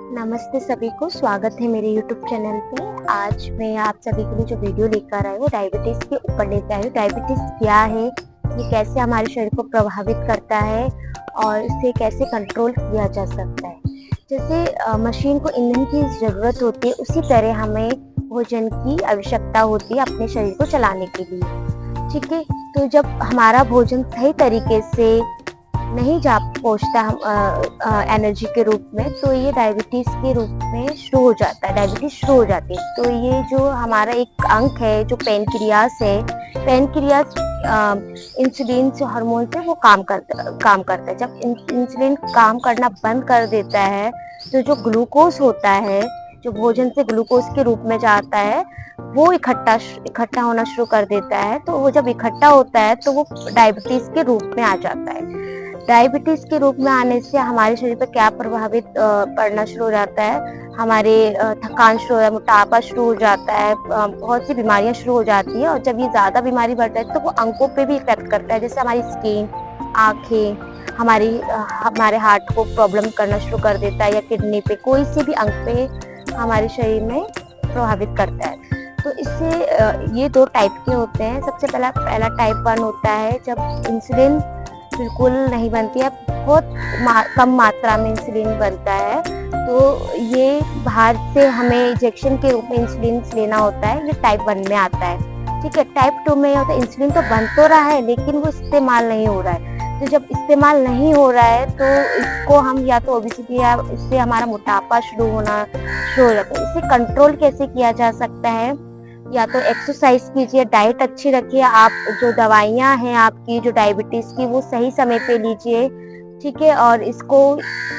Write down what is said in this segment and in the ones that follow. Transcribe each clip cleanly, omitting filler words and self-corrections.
नमस्ते सभी को, स्वागत है मेरे YouTube चैनल पे। आज मैं आप सभी के लिए जो वीडियो लेकर आई हूँ डायबिटीज़ के ऊपर लेकर आई हूँ। डायबिटीज़ क्या है, ये कैसे हमारे शरीर को प्रभावित करता है और इसे कैसे कंट्रोल किया जा सकता है। जैसे मशीन को ईंधन की ज़रूरत होती है, उसी तरह हमें भोजन की आवश्यकता होती है अपने शरीर को चलाने के लिए। ठीक है, तो जब हमारा भोजन सही तरीके से नहीं जा पहुँचता एनर्जी के रूप में, तो ये डायबिटीज़ के रूप में शुरू हो जाता है, डायबिटीज़ शुरू हो जाती है। तो ये जो हमारा एक अंग है, जो पैनक्रियास है, पैनक्रियास इंसुलिन से हार्मोन से वो काम करता है। जब इंसुलिन काम करना बंद कर देता है, तो जो ग्लूकोज होता है, जो भोजन से ग्लूकोज के रूप में जाता है, वो इकट्ठा होना शुरू कर देता है। तो वो जब इकट्ठा होता है तो वो डायबिटीज़ के रूप में आ जाता है। डायबिटीज के रूप में आने से हमारे शरीर पर क्या प्रभावित पड़ना शुरू हो जाता है, हमारे थकान शुरू हो जाता है, मोटापा शुरू हो जाता है, बहुत सी बीमारियां शुरू हो जाती है। और जब ये ज़्यादा बीमारी बढ़ जाती है तो वो अंगों पे भी इफेक्ट करता है, जैसे हमारी स्किन, आँखें, हमारे हार्ट को प्रॉब्लम करना शुरू कर देता है, या किडनी पे, कोई से भी अंग पे हमारे शरीर में प्रभावित करता है। तो इससे ये 2 टाइप के होते हैं। सबसे पहला टाइप 1 होता है जब इंसुलिन बिल्कुल नहीं बनती है, बहुत कम मात्रा में इंसुलिन बनता है। तो ये बाहर से हमें इंजेक्शन के रूप में इंसुलिन लेना होता है, ये टाइप 1 में आता है। ठीक है, टाइप 2 में होता है इंसुलिन तो बन तो रहा है लेकिन वो इस्तेमाल नहीं हो रहा है। तो जब इस्तेमाल नहीं हो रहा है तो इसको हम या तो ओबेसिटी, या इससे हमारा मोटापा शुरू हो जाता है। इसे कंट्रोल कैसे किया जा सकता है, या तो एक्सरसाइज कीजिए, डाइट अच्छी रखिए, आप जो दवाइयाँ हैं आपकी जो डायबिटीज़ की वो सही समय पे लीजिए। ठीक है, और इसको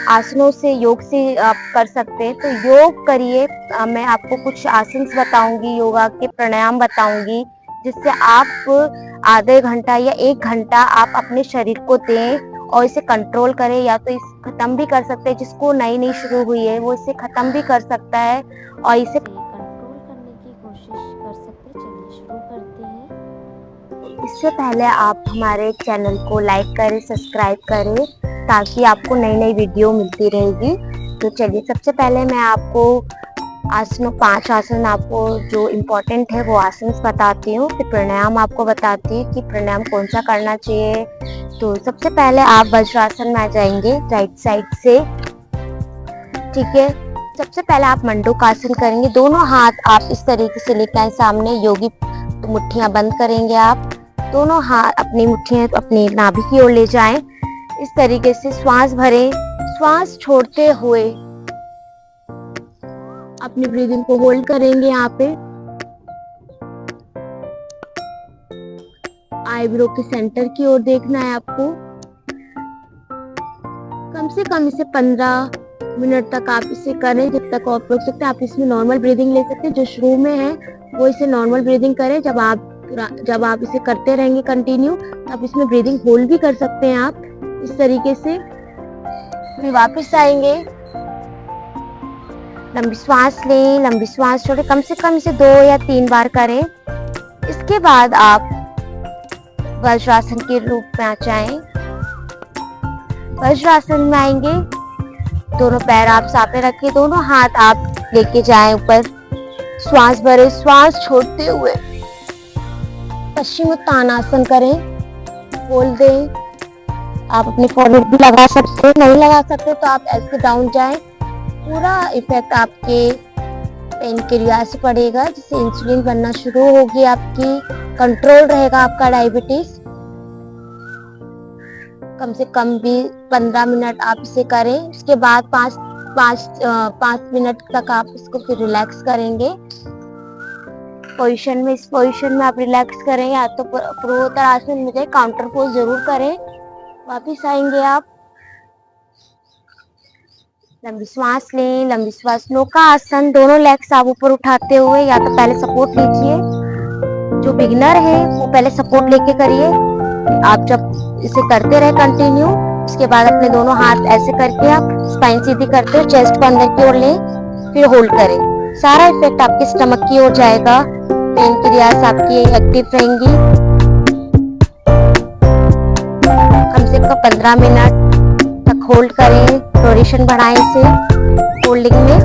आसनों से, योग से आप कर सकते हैं। तो योग करिए, मैं आपको कुछ आसन बताऊंगी, योगा के प्राणायाम बताऊंगी, जिससे आप आधे घंटा या 1 घंटा आप अपने शरीर को दें और इसे कंट्रोल करें। या तो इसे ख़त्म भी कर सकते हैं, जिसको नई शुरू हुई है वो इसे ख़त्म भी कर सकता है और इसे कंट्रोल करने की कोशिश कर सकते हैं। चलिए शुरू करते हैं। इससे पहले आप हमारे चैनल को लाइक करें, सब्सक्राइब करें, ताकि आपको नई वीडियो मिलती रहेगी। तो चलिए, सबसे पहले मैं आपको 5 आसन आपको जो इम्पोर्टेंट है वो आसन बताती हूँ, फिर प्राणायाम आपको बताती हूँ कि प्राणायाम कौन सा करना चाहिए। तो सबसे पहले आप वज्रासन में आ जाएंगे राइट साइड से। ठीक है, सबसे पहले आप मंडूकासन करेंगे। दोनों हाथ आप इस तरीके से लेकर आए सामने, योगी तो मुट्ठियां बंद करेंगे आप। दोनों हाथ अपनी मुट्ठियां अपनी नाभि की ओर ले जाएं। इस तरीके से श्वास भरें, श्वास छोड़ते हुए अपनी ब्रीदिंग को होल्ड करेंगे। यहाँ पे आईब्रो के सेंटर की ओर देखना है आपको। कम से कम इसे 15 मिनट तक आप इसे करें, जब तक आप रोक सकते हैं। आप इसमें नॉर्मल ब्रीदिंग ले सकते हैं, जो शुरू में है वो इसे नॉर्मल ब्रीदिंग करें। जब आप इसे करते रहेंगे कंटिन्यू, आप इसमें ब्रीदिंग होल्ड भी कर सकते हैं आप इस तरीके से। फिर वापस आएंगे, लंबी श्वास लें, लंबी श्वास छोड़ें। कम से कम इसे 2 या 3 बार करें। इसके बाद आप वज्रासन के रूप में आ जाएं। वज्रासन में आएंगे, दोनों पैर आप सामने रखें, दोनों हाथ आप लेके जाएं ऊपर। श्वास भरें, श्वास छोड़ते हुए पश्चिमोत्तानासन करें, बोल दें। आप अपने फॉरहेड भी लगा सकते हैं, नहीं लगा सकते तो आप ऐसे डाउन जाएं। पूरा इफेक्ट आपके पैनक्रियास से पड़ेगा, जिससे इंसुलिन बनना शुरू होगी, आपकी कंट्रोल रहेगा आपका डायबिटीज। कम से कम भी 15 मिनट आप इसे करें। उसके बाद 5 मिनट तक आप इसको फिर रिलैक्स करेंगे पोजीशन में। इस पोजीशन में आप रिलैक्स करें, या तो पूर्वोत्तरासन में जाए, काउंटर पोज जरूर करें। वापिस आएंगे आप, लंबी श्वास लें, लंबी श्वास। नौका आसन, दोनों लेग्स आप ऊपर उठाते हुए, या तो पहले सपोर्ट लीजिए। जो बिगिनर है वो पहले सपोर्ट लेके करिए। आप जब इसे करते रहे कंटिन्यू, उसके बाद अपने दोनों हाथ ऐसे करके आप स्पाइन सीधी करते हुए चेस्ट को अंदर की ओर लें, फिर होल्ड करें। सारा इफेक्ट आपके स्टमक की ओर जाएगा, पैनक्रियास आपकी एक्टिव रहेंगी। कम से कम 15 मिनट तक होल्ड करें, ड्यूरेशन बढ़ाएं इसे होल्डिंग में।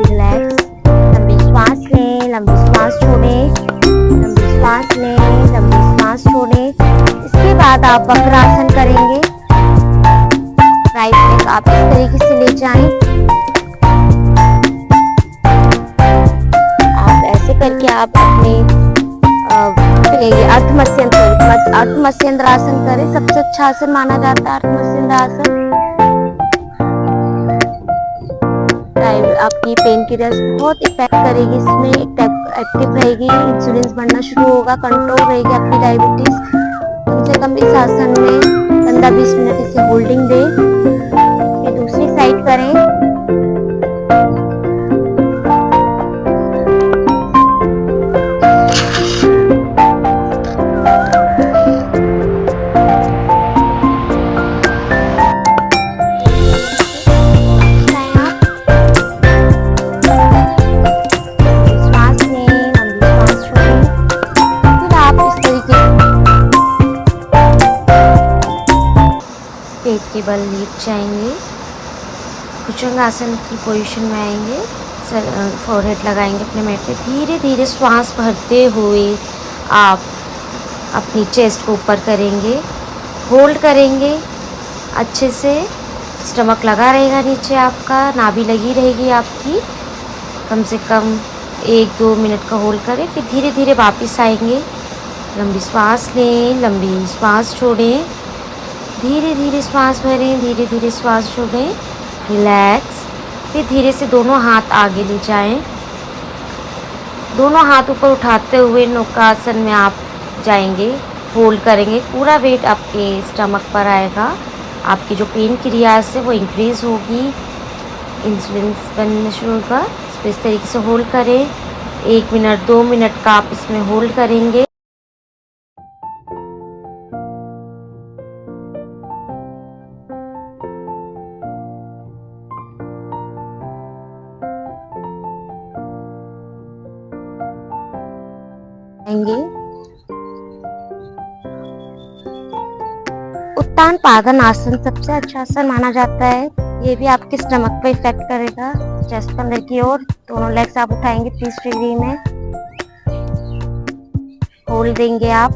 रिलैक्स, लंबी श्वास लें, लंबी श्वास छोड़ें, लंबी श्वास लें, लंबी श्वास छोड़ें। इसके बाद आप वक्रासन करेंगे। राइट लेग आप इस तरीके से ले जाएं। आप ऐसे करके आप अपने अर्धमस्येंद्र आसन करें। सबसे अच्छा आसन माना जाता है अर्धमस्येंद्र आसन। आपकी पेन क्लियर्स बहुत इफेक्ट करेगी, इसमें एक्टिव रहेगी, इंसुलिन बढ़ना शुरू होगा, कंट्रोल रहेगी आपकी डायबिटीज। कम से कम इस आसन में 15-20 मिनट इसे होल्डिंग दें। फिर दूसरी साइड करें। पेट के बल लेट जाएंगे, भुजंगासन की पोजीशन में आएंगे, फोरहेड लगाएंगे अपने मैट पे। धीरे धीरे श्वास भरते हुए आप अपनी चेस्ट को ऊपर करेंगे, होल्ड करेंगे अच्छे से। स्टमक लगा रहेगा नीचे, आपका नाभि लगी रहेगी आपकी। कम से कम 1-2 मिनट का होल्ड करें, फिर धीरे धीरे वापस आएंगे। लंबी श्वास लें, लंबी श्वास छोड़ें, धीरे धीरे श्वास भरें, धीरे धीरे श्वास छोड़ें। रिलैक्स, फिर धीरे से दोनों हाथ आगे ले जाएं। दोनों हाथ ऊपर उठाते हुए नौकासन में आप जाएंगे, होल्ड करेंगे। पूरा वेट आपके स्टमक पर आएगा। आपकी जो पेन क्रियास है वो इंक्रीज होगी, इंसुलिन बनना शुरू होगा। इस तरीके से होल्ड करें। 1 मिनट 2 मिनट का आप इसमें होल्ड करेंगे। उत्तान पादन आसन सबसे अच्छा आसन माना जाता है। ये भी आपके स्टमक पे इफेक्ट करेगा। चेस्ट पर अंदर की ओर दोनों लेग्स आप उठाएंगे 30 डिग्री में, होल्ड देंगे आप।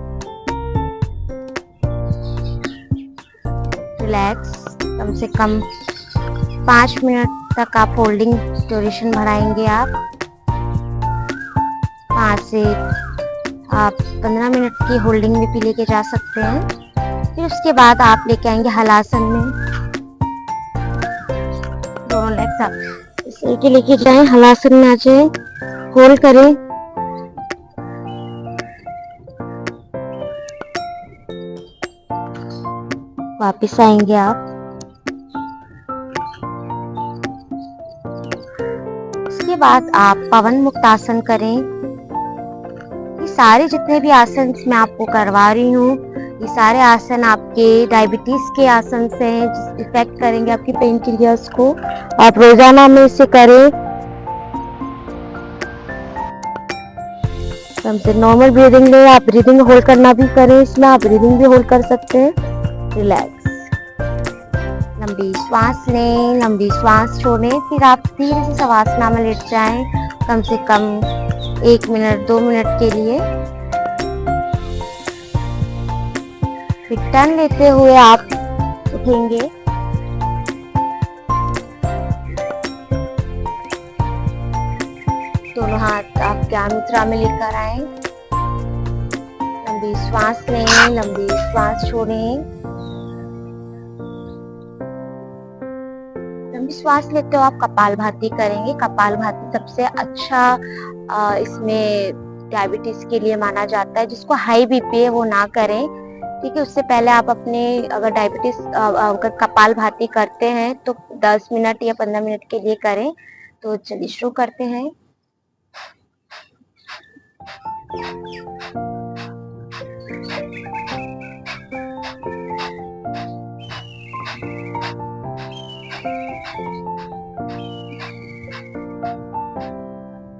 रिलैक्स, कम से कम 5 मिनट तक आप होल्डिंग ड्यूरेशन बढ़ाएंगे आप। 5 से आप 15 मिनट की होल्डिंग में भी लेके जा सकते हैं। फिर उसके बाद आप लेके आएंगे हलासन में। दोनों लेग्स आप इस तरीके लेके जाएं, हलासन में आ जाए, होल्ड करें। वापस आएंगे आप। उसके बाद आप पवन मुक्त आसन करें। ये सारे जितने भी आसन मैं आपको करवा रही हूँ, ये सारे आसन आपके डायबिटीज के आसन से हैं, इफेक्ट करेंगे आपकी पेन क्लियर्स को। आप रोजाना में इसे करें। कम से नॉर्मल ब्रीदिंग ले, आप ब्रीदिंग होल्ड करना भी करें, इसमें आप ब्रीदिंग भी होल्ड कर सकते हैं। रिलैक्स, लंबी श्वास लें, लंबी श्वास छोड़ें, फिर आप धीरे से शवासना में लेट जाएं। कम से कम 1 मिनट 2 मिनट के लिए। फिर टर्न लेते हुए आप उठेंगे। दोनों हाथ आप ज्ञान मुद्रा में लेकर आए। लंबी श्वास लें, लंबी श्वास छोड़ें। लंबी श्वास लेते हो आप कपालभाति करेंगे। कपालभाति सबसे अच्छा इसमें डायबिटीज के लिए माना जाता है। जिसको हाई बीपी है वो ना करें, ठीक है। उससे पहले आप अपने अगर डायबिटीज अगर कपालभाति करते हैं तो 10 मिनट या 15 मिनट के लिए करें। तो चलिए शुरू करते हैं।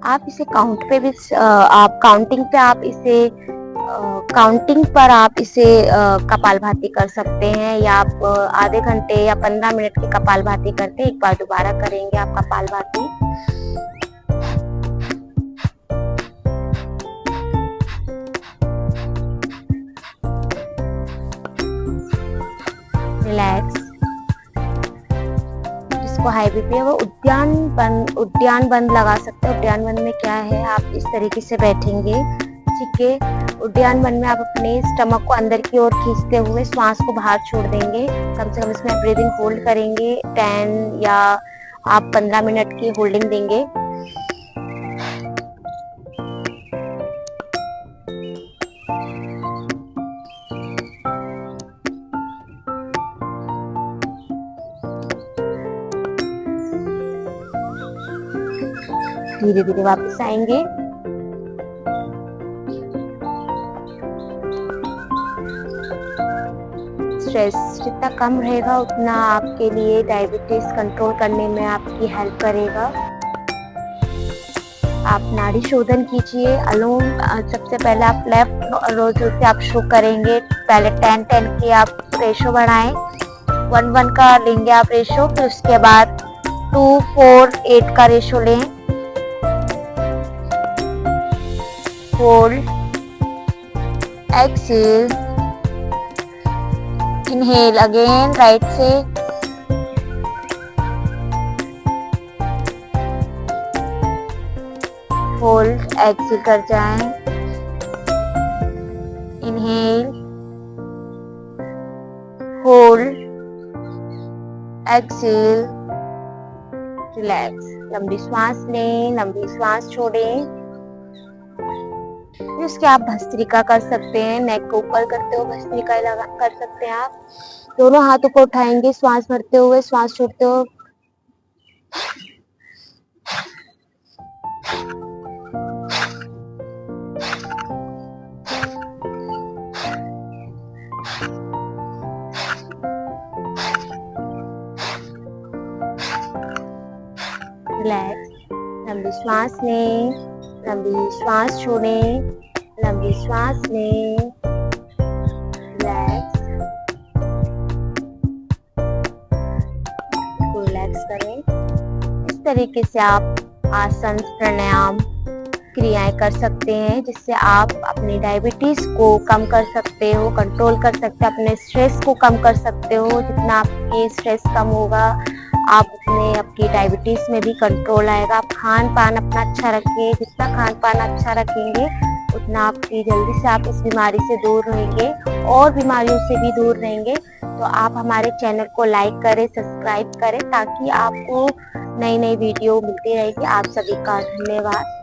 आप इसे काउंट पे भी आप काउंटिंग पे आप इसे काउंटिंग पर आप इसे कपालभाति कर सकते हैं, या आप आधे घंटे या 15 मिनट की कपालभाति करते हैं, एक बार दोबारा करेंगे आप कपालभाति। रिलैक्स। जिसको हाई बीपी है वो उद्यान बंद लगा सकते हैं। उद्यान बंद में क्या है, आप इस तरीके से बैठेंगे, ठीक है। उद्यान बंद में आप अपने स्टमक को अंदर की ओर खींचते हुए श्वास को बाहर छोड़ देंगे। कम से कम इसमें ब्रीदिंग होल्ड करेंगे 10 या आप 15 मिनट की होल्डिंग देंगे। धीरे धीरे वापस आएंगे। स्ट्रेस जितना कम रहेगा उतना आपके लिए डायबिटीज कंट्रोल करने में आपकी हेल्प करेगा। आप नाड़ी शोधन कीजिए। अनुलोम सबसे पहले आप लेफ्ट रोजो से आप शुरू करेंगे। पहले 10-10 की आप रेशो बढ़ाएं, 1-1 का लेंगे आप रेशो, फिर उसके बाद 2-4-8 का रेशो लें। Hold, exhale, inhale again right से, होल्ड, एक्सेल कर जाएं, इनहेल, होल्ड, एक्सेल, रिलैक्स। लंबी सांस लें, लंबी सांस छोड़ें। इसके आप भस्त्रिका कर सकते हैं, नेक को ऊपर करते हुए भस्त्रिका कर सकते हैं। आप दोनों हाथों को उठाएंगे, श्वास भरते हुए, श्वास छोड़ते हुए। रिलैक्स। लंबी सांस लें, लंबी श्वास छोड़ें, लंबी श्वास लें, रिलैक्स। इसको रिलैक्स करें। इस तरीके से आप आसन, प्राणायाम, क्रियाएं कर सकते हैं, जिससे आप अपनी डायबिटीज को कम कर सकते हो, कंट्रोल कर सकते हो, अपने स्ट्रेस को कम कर सकते हो। जितना आपके स्ट्रेस कम होगा, आप उतने आपकी डायबिटीज में भी कंट्रोल आएगा। आप खान पान अपना अच्छा रखिए। जितना खान पान अच्छा रखेंगे उतना आपकी जल्दी से आप इस बीमारी से दूर रहेंगे और बीमारियों से भी दूर रहेंगे। तो आप हमारे चैनल को लाइक करें, सब्सक्राइब करें, ताकि आपको नई नई वीडियो मिलती रहेगी। आप सभी का धन्यवाद।